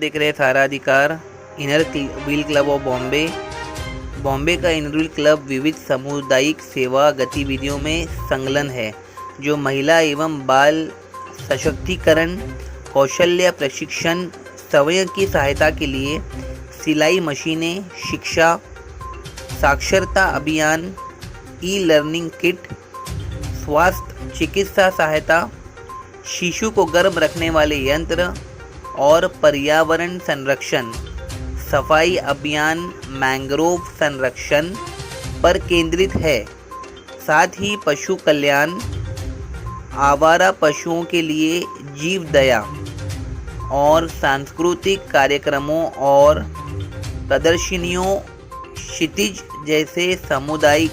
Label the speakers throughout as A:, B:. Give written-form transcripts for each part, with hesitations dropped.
A: देख रहे हैं सारा अधिकार। Inner wheel club of Bombay. Bombay का इनर व्हील क्लब विविध सामुदायिक सेवा गतिविधियों में संलग्न है, जो महिला एवं बाल सशक्तिकरण, कौशल्य प्रशिक्षण, स्वयं की सहायता के लिए सिलाई मशीनें, शिक्षा, साक्षरता अभियान, ई लर्निंग किट, स्वास्थ्य चिकित्सा सहायता, शिशु को गर्भ रखने वाले यंत्र और पर्यावरण संरक्षण, सफाई अभियान, मैंग्रोव संरक्षण पर केंद्रित है। साथ ही पशु कल्याण, आवारा पशुओं के लिए जीव दया और सांस्कृतिक कार्यक्रमों और प्रदर्शनियों, क्षितिज जैसे सामुदायिक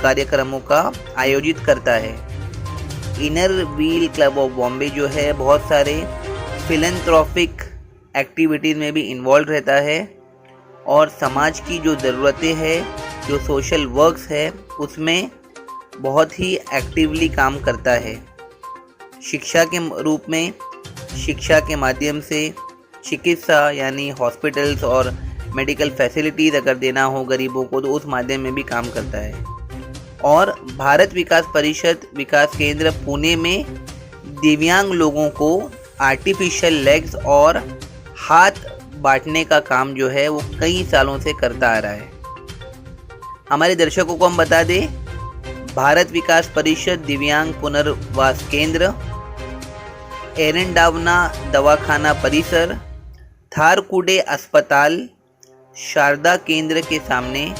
A: कार्यक्रमों का आयोजित करता है। Inner wheel club of Bombay जो है बहुत सारे फिलैंथ्रोपिक एक्टिविटीज़ में भी इन्वॉल्व रहता है और समाज की जो ज़रूरतें हैं, जो सोशल वर्क्स है, उसमें बहुत ही एक्टिवली काम करता है। शिक्षा के रूप में, शिक्षा के माध्यम से चिकित्सा यानी हॉस्पिटल्स और मेडिकल फैसिलिटीज़ अगर देना हो गरीबों को तो उस माध्यम में भी काम करता है। और भारत विकास परिषद विकास केंद्र पुणे में दिव्यांग लोगों को आर्टिफिशियल लेग्स और हाथ बांटने का काम जो है वो कई सालों से करता आ रहा है। हमारे दर्शकों को हम बता दें, भारत विकास परिषद दिव्यांग पुनर्वास केंद्र, एरंडावना दवाखाना परिसर, थारकुडे अस्पताल, शारदा केंद्र के सामने,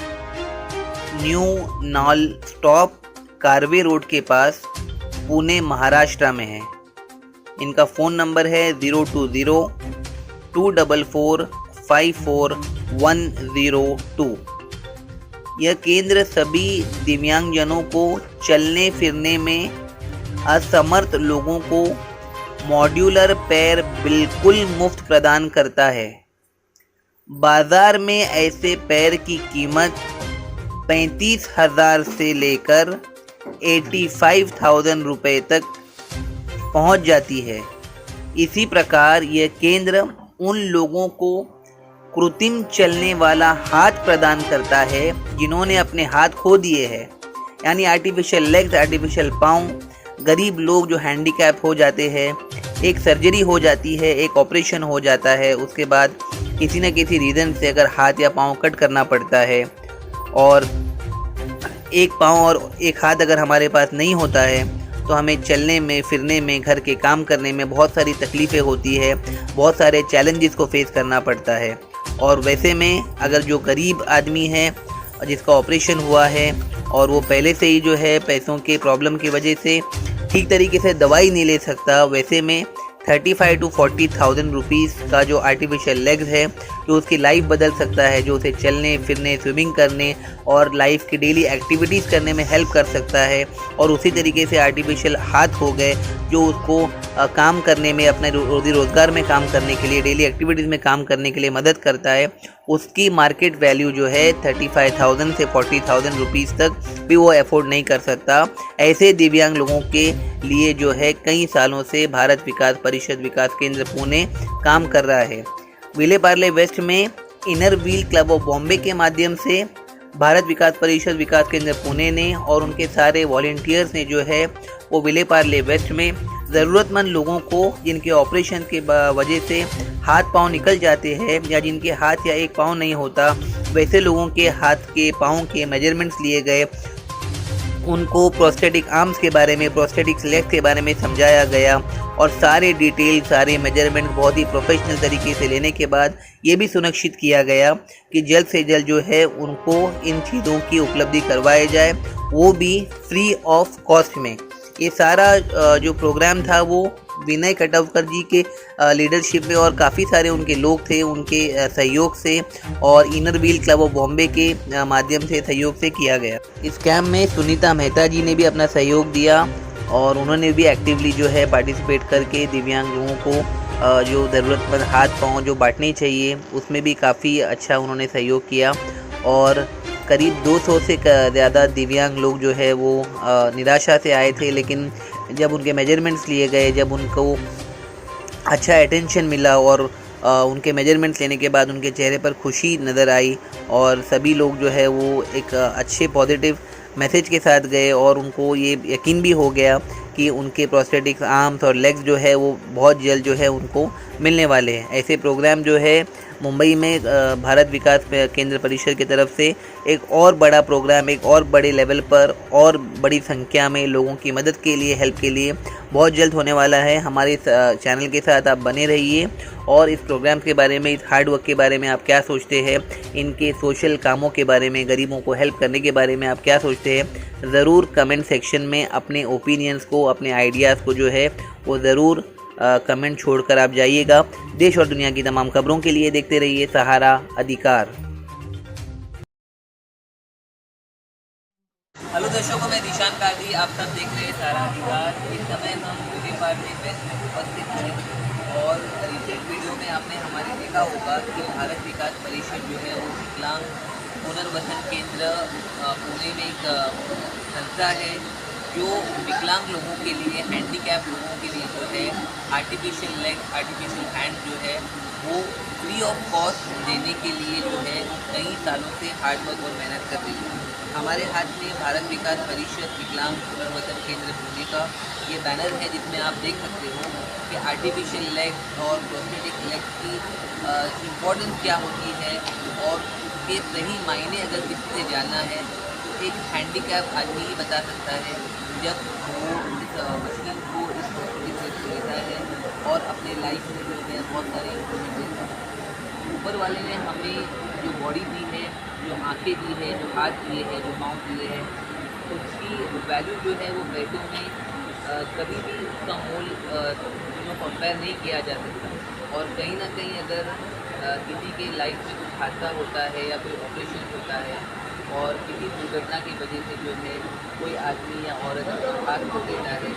A: new knoll stop, Karve road के पास, पुणे महाराष्ट्र में है। इनका फ़ोन नंबर है 020-244-54102। यह केंद्र सभी दिव्यांगजनों को चलने फिरने में असमर्थ लोगों को मॉड्यूलर पैर बिल्कुल मुफ्त प्रदान करता है। बाज़ार में ऐसे पैर की कीमत 35,000 से लेकर 85,000 रुपये तक पहुंच जाती है। इसी प्रकार यह केंद्र उन लोगों को कृत्रिम चलने वाला हाथ प्रदान करता है जिन्होंने अपने हाथ खो दिए हैं, यानी आर्टिफिशियल लेग्स, आर्टिफिशियल पाँव। गरीब लोग जो हैंडीकैप हो जाते हैं, एक सर्जरी हो जाती है, एक ऑपरेशन हो जाता है, उसके बाद किसी न किसी रीज़न से अगर हाथ या पाँव कट करना पड़ता है और एक पाँव और एक हाथ अगर हमारे पास नहीं होता है तो हमें चलने में, फिरने में, घर के काम करने में बहुत सारी तकलीफ़ें होती है, बहुत सारे चैलेंजेस को फेस करना पड़ता है। और वैसे में अगर जो गरीब आदमी है जिसका ऑपरेशन हुआ है और वो पहले से ही जो है पैसों के प्रॉब्लम की वजह से ठीक तरीके से दवाई नहीं ले सकता, वैसे में 35,000 to 40,000 रुपीज़ का जो आर्टिफिशियल लेग्स है जो उसकी लाइफ बदल सकता है, जो उसे चलने फिरने, स्विमिंग करने और लाइफ की डेली एक्टिविटीज़ करने में हेल्प कर सकता है। और उसी तरीके से आर्टिफिशियल हाथ हो गए जो उसको काम करने में, अपने रोज़ी रोज़गार में काम करने के लिए, डेली एक्टिविटीज़ में काम करने के लिए मदद करता है। उसकी मार्केट वैल्यू जो है 35,000 से 40,000 रुपीज़ तक भी वो अफोर्ड नहीं कर सकता। ऐसे दिव्यांग लोगों के लिए जो है कई सालों से भारत विकास परिषद विकास केंद्र पुणे काम कर रहा है। विले पार्ले वेस्ट में inner wheel club of Bombay के माध्यम से भारत विकास परिषद विकास केंद्र पुणे ने और उनके सारे वॉलंटियर्स ने जो है वो विले पार्ले वेस्ट में ज़रूरतमंद लोगों को जिनके ऑपरेशन के वजह से हाथ पांव निकल जाते हैं या जिनके हाथ या एक पांव नहीं होता, वैसे लोगों के हाथ के पाँव के मेजरमेंट्स लिए गए, उनको प्रोस्थेटिक आर्म्स के बारे में, प्रोस्थेटिक लेग्स के बारे में समझाया गया और सारे डिटेल, सारे मेजरमेंट बहुत ही प्रोफेशनल तरीके से लेने के बाद ये भी सुनिश्चित किया गया कि जल्द से जल्द जो है उनको इन चीज़ों की उपलब्धि करवाई जाए, वो भी फ्री ऑफ कॉस्ट में। ये सारा जो प्रोग्राम था वो विनय कटवकर जी के लीडरशिप में और काफ़ी सारे उनके लोग थे, उनके सहयोग से और inner wheel club of Bombay के माध्यम से सहयोग से किया गया। इस कैंप में सुनीता मेहता जी ने भी अपना सहयोग दिया और उन्होंने भी एक्टिवली जो है पार्टिसिपेट करके दिव्यांग लोगों को जो ज़रूरतमंद हाथ पाँव जो बांटने चाहिए उसमें भी काफ़ी अच्छा उन्होंने सहयोग किया। और करीब 200 से ज़्यादा दिव्यांग लोग जो है वो निराशा से आए थे, लेकिन जब उनके मेजरमेंट्स लिए गए, जब उनको अच्छा अटेंशन मिला और उनके मेजरमेंट्स लेने के बाद उनके चेहरे पर खुशी नज़र आई और सभी लोग जो है वो एक अच्छे पॉजिटिव मैसेज के साथ गए और उनको ये यकीन भी हो गया कि उनके प्रोस्थेटिक्स आर्म्स और लेग्स जो है वो बहुत जल्द जो है उनको मिलने वाले हैं। ऐसे प्रोग्राम जो है मुंबई में भारत विकास केंद्र परिषद की तरफ से एक और बड़ा प्रोग्राम, एक और बड़े लेवल पर और बड़ी संख्या में लोगों की मदद के लिए, हेल्प के लिए बहुत जल्द होने वाला है। हमारे चैनल के साथ आप बने रहिए और इस प्रोग्राम के बारे में, इस हार्ड वर्क के बारे में आप क्या सोचते हैं, इनके सोशल कामों के बारे में, गरीबों को हेल्प करने के बारे में आप क्या सोचते हैं, ज़रूर कमेंट सेक्शन में अपने ओपिनियंस को, अपने आइडियाज़ को जो है वो ज़रूर कमेंट छोड़कर आप जाइएगा। देश और दुनिया की तमाम खबरों के लिए देखते रहिए सहारा अधिकार। हेलो दर्शकों, मैं दिशान काजी, आप सब देख रहे हैं सहारा अधिकार। इस समय हम ब्यूटी पार्लर वेस्ट में उपस्थित हैं और रिसेंट वीडियो में आपने हमारे देखा होगा कि भारत विकास परिषद जो है वो विकलांग पुनर्वसन केंद्र पुणे में एक संस्था है जो विकलांग लोगों के लिए, हैंडीकैप लोगों के लिए जो है आर्टिफिशियल लेग, आर्टिफिशियल हैंड जो है वो फ्री ऑफ कॉस्ट देने के लिए जो है कई सालों से हार्ड वर्क और मेहनत कर रही है। हमारे हाथ में भारत विकास परिषद विकलांग पुनर्वसन केंद्र पुणे का ये बैनर है जिसमें आप देख सकते हो कि आर्टिफिशियल लेग और प्रोस्थेटिक लेग की इम्पोर्टेंस क्या होती है और उसके सही मायने अगर किसी से जानना है तो एक हैंडीकैप आदमी ही बता सकता है जब वो इस मशीन को, इस प्रोस्थेटिक लेग को लेता है और अपने लाइफ में जो है बहुत सारे इम्प्रूवमेंट लेता है। ऊपर वाले ने हमें जो बॉडी दी है, जो आंखें दी है, जो हाथ दिए हैं, जो पाँव दिए हैं, उसकी वैल्यू जो है वो पैसों में कभी भी उसका मोल कंपेयर नहीं किया जा सकता। और कहीं ना कहीं अगर किसी के लाइफ में कुछ हादसा होता है या कोई ऑपरेशन होता है और किसी दुर्घटना की वजह से जो है कोई आदमी या औरत हाथ खो देता है,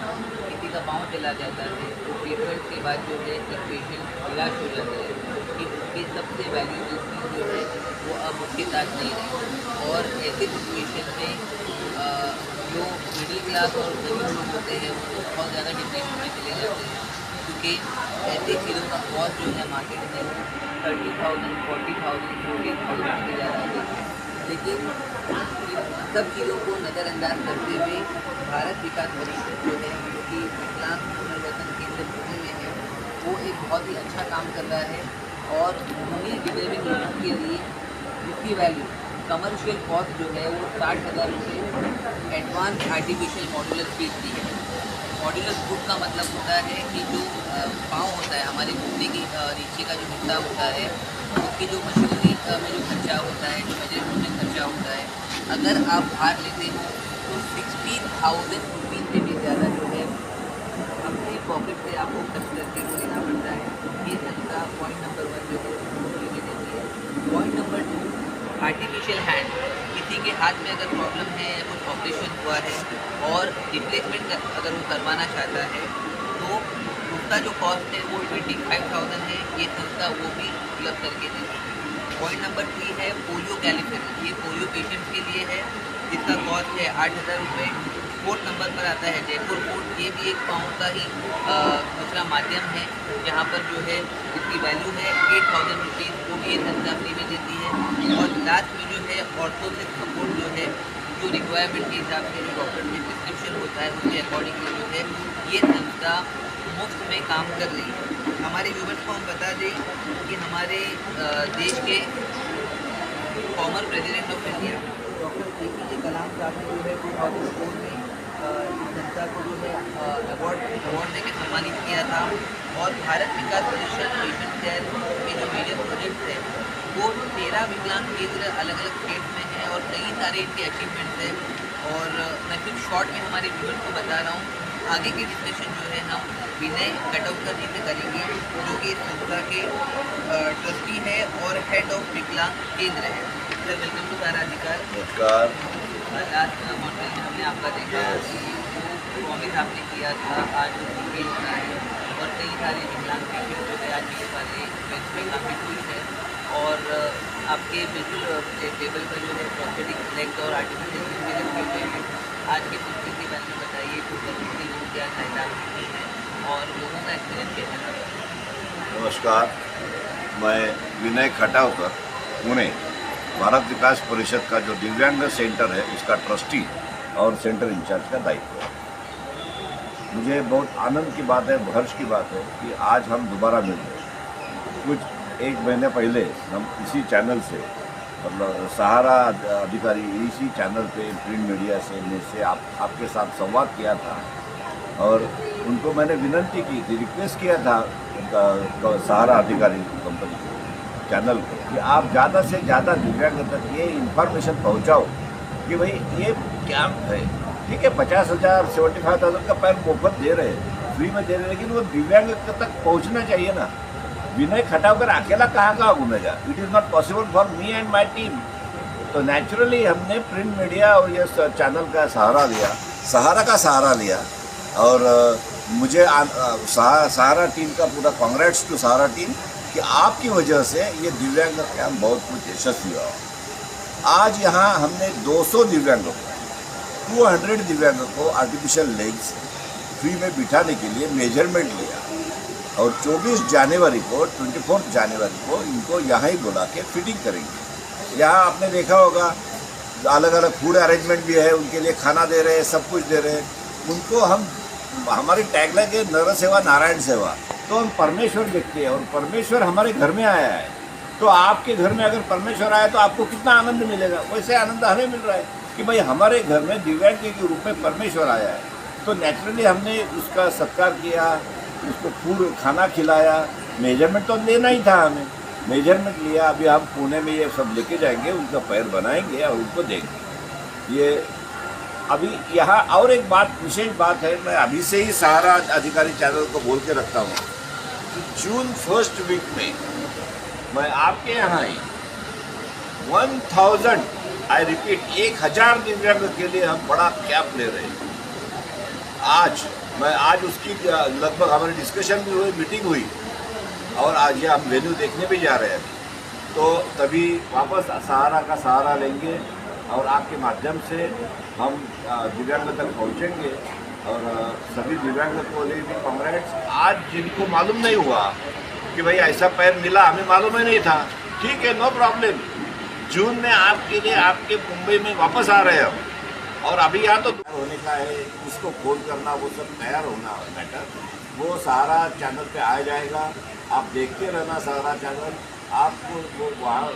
A: किसी का पाँव चला जाता है, तो ट्रीटमेंट के बाद जो है एक पेशेंट निराश हो जाता है कि उसकी सबसे वैल्यूबल चीज़ जो है वो अब उसके साथ नहीं रही। और ऐसे सिचुएशन में जो मिडिल क्लास और गरीब लोग होते हैं वो बहुत ज़्यादा डिप्रेशन में चले जाते हैं क्योंकि ऐसे चीज़ों का कॉस्ट जो है मार्केट में 30,000, 40,000, 40,000 के ज़्यादा है। लेकिन इन सब चीज़ों को नज़रअंदाज करते हुए भारत विकास परिषद जो है जो कि विकलांग पुनर्वसन केंद्र पुणे में है वो एक बहुत ही अच्छा काम कर रहा है और उन्होंने डिजेबल लोगों के लिए जिसकी वैल्यू कमर्शियल कॉस्ट जो है वो 60,000 रुपये एडवांस आर्टिफिशियल मॉड्यूलर फीस दी है। मॉड्यूलर फुट का मतलब होता है कि जो पाँव होता है, हमारे घुटने की नीचे का जो हिस्सा होता है उसकी जो मशीनरी में जो खर्चा होता है, जो मेजरमेंट में खर्चा होता है, अगर आप भार लेते हो तो 60,000 रुपीज़ से भी ज़्यादा जो है अपने पॉकेट से आपको खर्च करके वो लेना पड़ता है। ये संस्था पॉइंट नंबर 1 जो है देती है। Point number 2, artificial hand. किसी के हाथ में अगर प्रॉब्लम है या कुछ ऑपरेशन हुआ है और रिप्लेसमेंट अगर वो करवाना चाहता है तो उसका जो कॉस्ट है वो 25,000 है। ये संस्था वो भी उपलब्ध करके देती है। पॉइंट नंबर 3 है पोलियो कैलिफेरस। ये पोलियो पेशेंट्स के लिए है जिसका कॉस्ट है 8,000 रुपये। 4th नंबर पर आता है जयपुर फूड। ये भी एक पाँव का ही दूसरा माध्यम है जहाँ पर जो है इसकी वैल्यू है 8,000 रुपीज़। वो भी ये संस्था फ्री में देती है। और लास्ट में जो है ऑर्थोसिस सपोर्ट जो है जो रिक्वायरमेंट के हिसाब से जो डॉक्टर में प्रिस्क्रिप्शन होता है उसके अकॉर्डिंगली जो है ये संस्था मुफ्त में काम कर रही है। हमारे व्यूवर्स को हम बता दें कि हमारे देश के former president of India doctor APJ कलाम साहब ने जो है 2004 में इस संस्था को जो है अवार्ड देकर सम्मानित किया था। और भारत विकास परिषद पेशेंट केयर के जो मेजर प्रोजेक्ट्स हैं वो 13 विकलांग केंद्र अलग अलग स्टेट में हैं और कई सारे इनके अचीवमेंट्स हैं। और मैं कुछ शॉर्ट में हमारे व्यूअर्स को बता रहा हूँ। आगे की डिस्कशन जो है हम विनय कटौकर जी से करेंगे जो कि इस संस्था के ट्रस्टी है और हेड ऑफ विकलांग केंद्र है। सर वेलकम टू सहारा अधिकार।
B: नमस्कार।
A: लास्ट कॉन्फ्रेंस में हमने आपका देखा कि जो प्रॉमिस आपने किया था आज वो फुलफिल हो रहा है और कई सारे विकलांग पेशेंट जो है आज मेरे वाले इवेंट्स में काफ़ी खुश है और आपके बिल्कुल टेबल पर जो है प्रोस्थेटिक लेग और आर्टिफिशियल लिम्ब भी रखे हुए हैं। आज के फुलफिल के बारे में बताइए फुलफिल के लोग क्या सहायता की है और लोगों का एक्सपीरियंस कैसा है।
B: नमस्कार। मैं विनय खटावकर, पुणे, भारत विकास परिषद का जो दिव्यांग सेंटर है उसका ट्रस्टी और सेंटर इंचार्ज का दायित्व है। मुझे बहुत आनंद की बात है, हर्ष की बात है कि आज हम दोबारा मिल रहे हैं। कुछ 1 महीने पहले हम इसी चैनल से, मतलब सहारा अधिकारी इसी चैनल पे प्रिंट मीडिया से आपके साथ संवाद किया था और उनको मैंने विनंती की थी, रिक्वेस्ट किया था सहारा अधिकारी कंपनी चैनल को कि आप ज़्यादा से ज़्यादा दिव्यांग तक ये इन्फॉर्मेशन पहुंचाओ कि भाई ये कैंप है, ठीक है, 50,000 75,000 का पैर मुफ्त दे रहे हैं, फ्री में दे रहे हैं, लेकिन वो दिव्यांग तक पहुंचना चाहिए ना। विनय खटावकर अकेला कहाँ घूमेगा? It is not possible for me and my team. तो नेचुरली हमने प्रिंट मीडिया और ये चैनल का सहारा लिया, सहारा का सहारा लिया और मुझे सहारा टीम का पूरा कांग्रेट्स टू सहारा टीम कि आपकी वजह से ये दिव्यांग कैंप बहुत कुछ यशस्वी हुआ। आज यहाँ हमने 200 दिव्यांगों को, 200 दिव्यांगों को आर्टिफिशियल लेग्स फ्री में बिठाने के लिए मेजरमेंट लिया और 24 जनवरी को 24 जनवरी को इनको यहाँ ही बुला के फिटिंग करेंगे। यहाँ आपने देखा होगा अलग अलग फूड अरेंजमेंट भी है, उनके लिए खाना दे रहे हैं, सब कुछ दे रहे हैं उनको। हम हमारी टैगलाइन है नर सेवा नारायण सेवा, तो हम परमेश्वर देखते हैं और परमेश्वर हमारे घर में आया है। तो आपके घर में अगर परमेश्वर आया तो आपको कितना आनंद मिलेगा, वैसे आनंद हमें मिल रहा है कि भाई हमारे घर में दिव्यांग के रूप में परमेश्वर आया है। तो नेचुरली हमने उसका सत्कार किया, उसको फूड खाना खिलाया, मेजरमेंट तो लेना ही था, हमें मेजरमेंट लिया। अभी हम पुणे में ये सब लेके जाएंगे, उनका पैर बनाएंगे और उनको देंगे। ये अभी यहाँ और एक बात, विशेष बात है, मैं अभी से ही सहारा अधिकारी चैनल को बोल के रखता हूँ कि जून 1st वीक में मैं आपके यहाँ ही 1000, आई रिपीट, 1000 दिव्यांग के लिए हम बड़ा कैंप ले रहे हैं। आज उसकी लगभग हमारी डिस्कशन भी हुई, मीटिंग हुई और आज ये हम वेन्यू देखने भी जा रहे हैं। तो तभी वापस सहारा का सहारा लेंगे और आपके माध्यम से हम दिव्यांग तक पहुंचेंगे और सभी दिव्यांग को लिए भी कांग्रेट्स। आज जिनको मालूम नहीं हुआ कि भाई ऐसा पैर मिला, हमें मालूम ही नहीं था, ठीक है, नो प्रॉब्लम। जून में आपके लिए आपके मुंबई में वापस आ रहे हैं हम और अभी यहाँ तो होने का है, उसको फोन करना, वो सब तैयार होना मैटर, वो सहारा चैनल पे आ जाएगा। आप देखते रहना सहारा चैनल, आपको वो वहाँ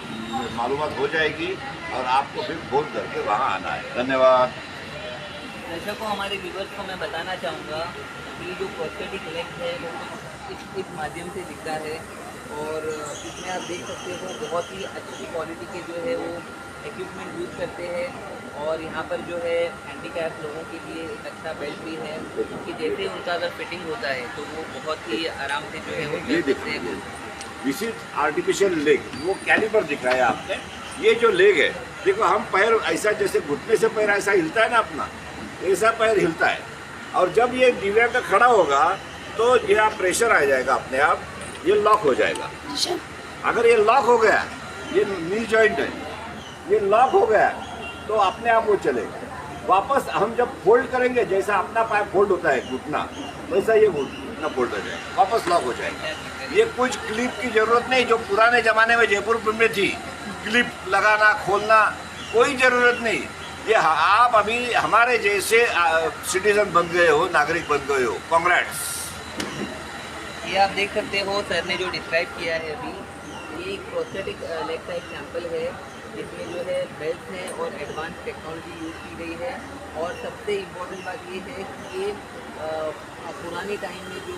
B: मालूमात हो जाएगी और आपको फिर फोन करके वहाँ आना है। धन्यवाद।
A: दर्शकों, हमारे व्यूवर्स को मैं बताना चाहूँगा कि जो प्रोस्थेटिक लेग है वो इस माध्यम से दिखता है और इसमें आप देख सकते हो बहुत ही अच्छी क्वालिटी के जो है वो इक्विपमेंट यूज़ करते हैं और यहाँ पर जो है हैंडीकैप लोगों के लिए एक अच्छा बेल्ट भी है कि जैसे उनका अगर फिटिंग होता है तो वो बहुत ही आराम से जो है वो
B: ये देखते हैं, दिस इज आर्टिफिशियल लेग, वो कैलिपर दिख रहा है आपने। ये जो लेग है, देखो हम पैर ऐसा जैसे घुटने से पैर ऐसा हिलता है ना अपना, ऐसा पैर हिलता है और जब ये दिव्यांग का खड़ा होगा तो ये आप प्रेशर आ जाएगा अपने आप, ये लॉक हो जाएगा। अगर ये लॉक हो गया, ये नी जॉइंट है, ये लॉक हो गया तो अपने आप वो चलेगा। वापस हम जब फोल्ड करेंगे, जैसा अपना पैर फोल्ड होता है घुटना, वैसा ये घुटना फोल्ड हो जाएगा, वापस लॉक हो जाएगा। ये कुछ क्लिप की जरूरत नहीं, जो पुराने ज़माने में जयपुर में थी, क्लिप लगाना खोलना, कोई ज़रूरत नहीं। ये आप अभी हमारे जैसे सिटीजन बन गए हो, नागरिक बन गए हो, कांग्रेट्स।
A: ये आप देख सकते हो सर ने जो डिस्क्राइब किया है अभी, ये एक प्रोस्थेटिक लेग का एक सैंपल है जिसमें जो है बेल्ट है और एडवांस टेक्नोलॉजी यूज़ की गई है। और सबसे इम्पोर्टेंट बात ये है कि ये पुराने टाइम में जो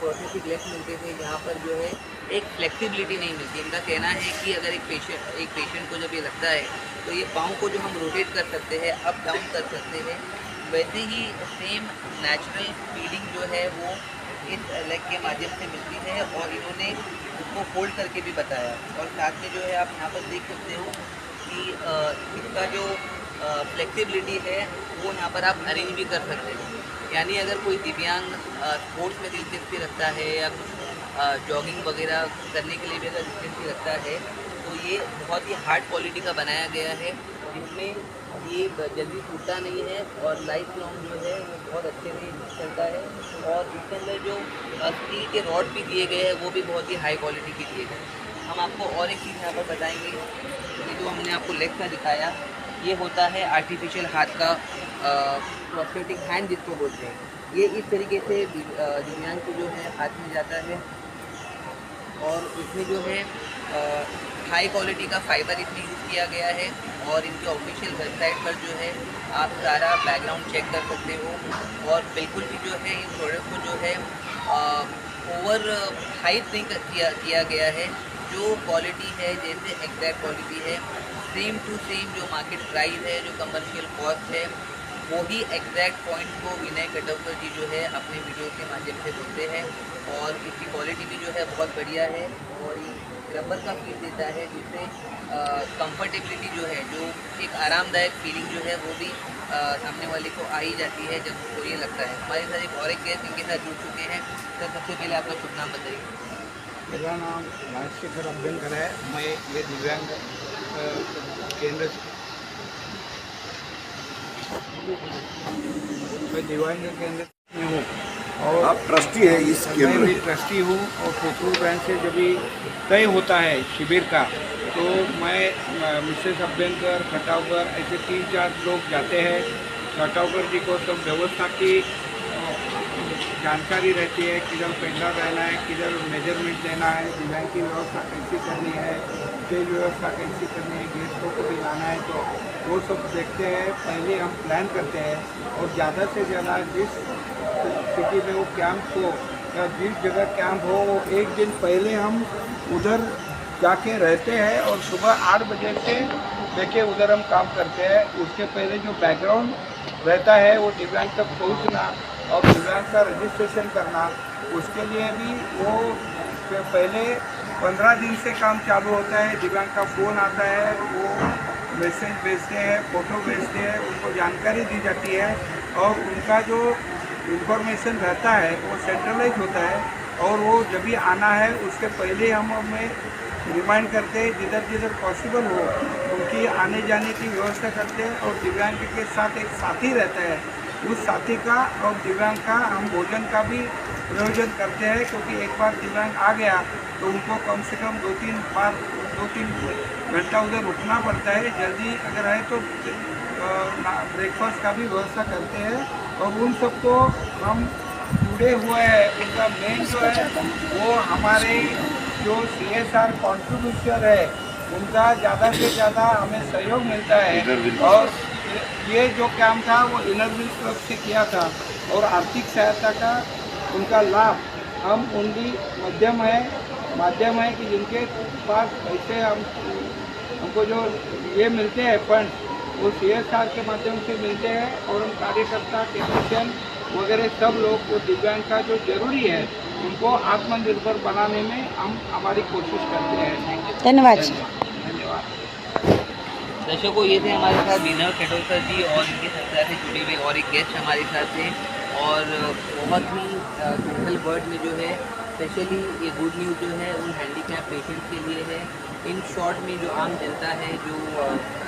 A: प्रोस्थेटिक लेग मिलते थे जहाँ पर जो है एक फ्लेक्सिबिलिटी नहीं मिलती। इनका कहना है कि अगर एक पेशेंट को जब ये लगता है तो ये पाँव को जो हम रोटेट कर सकते हैं, अप डाउन कर सकते हैं, वैसे ही सेम नेचुरल फीलिंग जो है वो इस लेग के माध्यम से मिलती है और इन्होंने उसको फोल्ड करके भी बताया। और साथ में जो है आप यहाँ पर देख सकते हो कि इसका जो फ्लेक्सिबिलिटी है वो यहाँ पर आप अरेंज भी कर सकते हो। यानी अगर कोई दिव्यांग स्पोर्ट्स में दिलचस्पी रखता है या कुछ जॉगिंग वगैरह करने के लिए भी अगर दिलचस्पी रखता है तो ये बहुत ही हार्ड क्वालिटी का बनाया गया है, जिसमें ये जल्दी टूटता नहीं है और लाइफ लॉन्ग जो है वो बहुत अच्छे से चलता है। और इसके अंदर जो स्टील के रॉड भी दिए गए हैं वो भी बहुत ही हाई क्वालिटी के दिए गए हैं। हम आपको और एक चीज़ यहाँ पर बताएंगे, ये जो हमने आपको लेग का दिखाया, ये होता है आर्टिफिशियल हाथ का प्रोस्थेटिक हैंड जिसको बोलते हैं। ये इस तरीके से दिव्यांग को जो है हाथ में जाता है और इसमें जो है हाई क्वालिटी का फाइबर इसमें यूज़ किया गया है। और इनके ऑफिशियल वेबसाइट पर जो है आप सारा बैकग्राउंड चेक कर सकते हो। और बिल्कुल भी जो है इस प्रोडक्ट को जो है ओवर हाइप नहीं किया गया है। जो क्वालिटी है जैसे एग्जैक्ट क्वालिटी है, सेम टू सेम जो मार्केट प्राइस है, जो कमर्शियल कॉस्ट है, वही एग्जैक्ट पॉइंट को विनय कटवकर जी जो है अपने वीडियो के माध्यम से बोलते हैं। और इसकी क्वालिटी भी जो है बहुत बढ़िया है और ये रबर का फील देता है, जिससे कंफर्टेबिलिटी जो है, जो एक आरामदायक फीलिंग जो है वो भी सामने वाले को आ ही जाती है जब उसको ये लगता है। हमारे साथ एक और एक गेस्ट इनके साथ जुड़ चुके हैं। सर, सबसे पहले आपका शुभ नाम बताइए।
C: मेरा नाम राजशेखर अभ्यंकर है। मैं ये दिव्यांग केंद्र में हूँ और
B: आप ट्रस्टी है इस
C: मैं
B: केंद्र
C: भी
B: के।
C: ट्रस्टी हूँ। और फेसबुक ब्रांच से जब भी तय होता है शिविर का, तो मैं मिसेस अभ्यंकर, खटावकर, ऐसे 3-4 लोग जाते हैं। खटावकर जी को सब व्यवस्था की जानकारी रहती है, किधर पेंडर रहना है, किधर मेजरमेंट लेना है, डिज़ाइन की व्यवस्था कैसी करनी है, स्टेज व्यवस्था कैसी करनी है, गेस्टों को भी लाना है, तो वो सब देखते हैं। पहले हम प्लान करते हैं और ज़्यादा से ज़्यादा जिस सिटी में वो कैंप हो या जिस जगह कैंप हो, वो एक दिन पहले हम उधर जाके रहते हैं और सुबह 8 बजे से लेके उधर हम काम करते हैं। उसके पहले जो बैकग्राउंड रहता है वो दिव्यांग तक पहुँचना और दिव्यांग का रजिस्ट्रेशन करना, उसके लिए भी वो पहले 15 दिन से काम चालू होता है। दिव्यांग का फ़ोन आता है, वो मैसेज भेजते हैं, फ़ोटो भेजते हैं, उनको जानकारी दी जाती है और उनका जो इंफॉर्मेशन रहता है वो सेंट्रलाइज होता है। और वो जब भी आना है उसके पहले हम हमें रिमाइंड करते हैं, जिधर जिधर पॉसिबल हो उनकी आने जाने की व्यवस्था करते हैं। और दिव्यांग के साथ एक साथी रहता है, उस साथी का और दिव्यांग का हम भोजन का भी प्रयोजन करते हैं, क्योंकि एक बार दिव्यांग आ गया तो उनको कम से कम 2-3 घंटा उधर रुकना पड़ता है। जल्दी अगर है तो ब्रेकफास्ट का भी व्यवस्था करते हैं। और उन सबको हम जुड़े हुए हैं। उनका मेन जो है वो हमारे जो CSR कॉन्ट्रीब्यूशन है, उनका ज़्यादा से ज़्यादा हमें सहयोग मिलता है। और ये जो कैंप था वो इनरव्हील क्लब से किया था और आर्थिक सहायता का उनका लाभ हम उनकी माध्यम है कि जिनके पास पैसे हमको जो ये मिलते हैं फंड, वो CSR के माध्यम से मिलते हैं। और हम कार्यकर्ता, टेक्नीशियन वगैरह सब लोग को दिव्यांग का जो जरूरी है उनको आत्मनिर्भर बनाने में हम हमारी कोशिश करते हैं।
D: धन्यवाद।
A: दर्शकों, ये थे हमारे साथ विनय कटोलकर जी और इनके साथ से जुड़े हुए और एक गेस्ट हमारे साथ थे। और बहुत ही सिंपल वर्ड में जो है, स्पेशली ये गुड न्यूज़ जो है उन हैंडीकैप पेशेंट्स के लिए है। इन शॉर्ट में जो आम जनता है, जो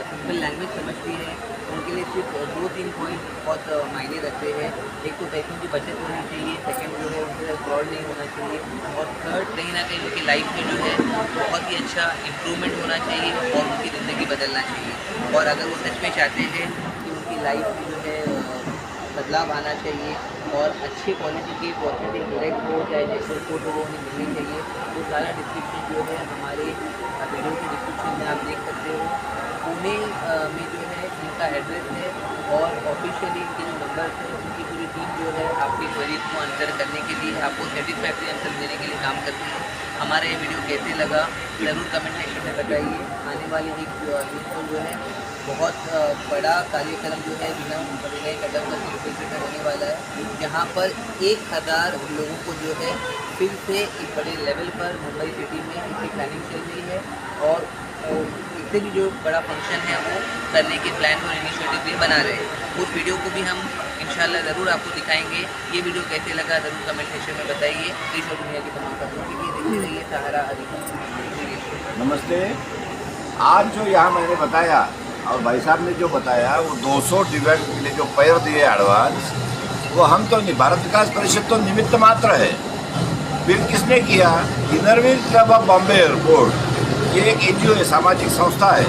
A: सिंपल लैंग्वेज समझती है, उनके लिए सिर्फ 2-3 पॉइंट बहुत मायने रखते हैं। एक तो पैसों की बचत होनी चाहिए, सेकंड जो है उनके साथ फ्रॉड नहीं होना चाहिए, और थर्ड कहीं ना कहीं उनकी लाइफ में जो है बहुत ही अच्छा इम्प्रूवमेंट होना चाहिए और उनकी ज़िंदगी बदलना चाहिए। और अगर वो सच में चाहते हैं कि उनकी लाइफ में जो है बदलाव आना चाहिए और अच्छे क्वालिटी के ऑथेंटिक डायरेक्ट हो, चाहे नेचुरल फोटो वो उन्हें मिलनी चाहिए, वो सारा डिस्क्रिप्शन जो है हमारे वीडियो के डिस्क्रिप्शन में आप देख सकते हो। पुणे में जो है इनका एड्रेस है और ऑफिशियली इनके जो नंबर है, उनकी पूरी टीम जो है आपकी क्वेरीज को आंसर करने के लिए, आपको सेटिस्फैक्ट्री आंसर देने के लिए काम करती है। हमारा ये वीडियो कैसे लगा ज़रूर कमेंट सेक्शन में बताइए। आने वाली एक न्यूज़ जो है बहुत बड़ा कार्यक्रम जो है विनय कटवकर से होने वाला है, जहाँ पर 1000 लोगों को जो है फिर से एक बड़े लेवल पर मुंबई सिटी में इसकी प्लानिंग चल रही है। और इससे भी जो बड़ा फंक्शन है वो करने के प्लान और इनिशिएटिव भी बना रहे हैं। उस वीडियो को भी हम इंशाल्लाह ज़रूर आपको दिखाएंगे। ये वीडियो कैसे लगा ज़रूर कमेंट सेक्शन में बताइए। देश और दुनिया की तमाम खबरों के लिए देखते रहिए सहारा अधिकार।
B: नमस्ते, आज जो यहाँ मैंने बताया और भाई साहब ने जो बताया वो 200 दिव्यांग के लिए जो पैर दिए एडवांस, वो हम तो नहीं, भारत विकास परिषद तो निमित्त मात्र है। फिर किसने किया? Inner Wheel club of Bombay airport, ये एक एनजीओ है, सामाजिक संस्था है,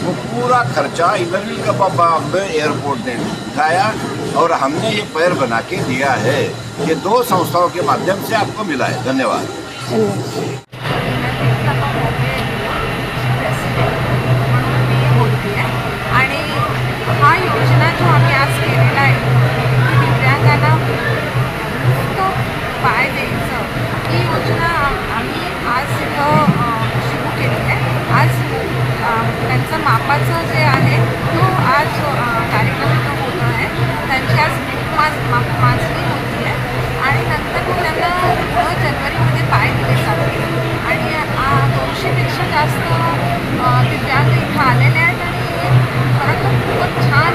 B: वो पूरा खर्चा Inner Wheel club of Bombay airport ने उठाया और हमने ये पैर बना के दिया है। ये 2 संस्थाओं के माध्यम से आपको मिला है। धन्यवाद।
D: आणि हा योजना जो आम्ही आज केलेला आहे की दिव्यांगांना नुसतं पाय द्यायचं, ही योजना आम्ही आज इथं सुरू केली आहे. आज त्यांचं मापाचं जे आहे तो आज कार्यक्रम इथं होत आहे. त्यांची आज माचणी होती आहे आणि नंतर मग त्यांना जनवरीमध्ये पाय दिले जातील आणि 200पेक्षा जास्त दिव्यांग इथं आलेले आहेत आणि खरं तर खूपच छान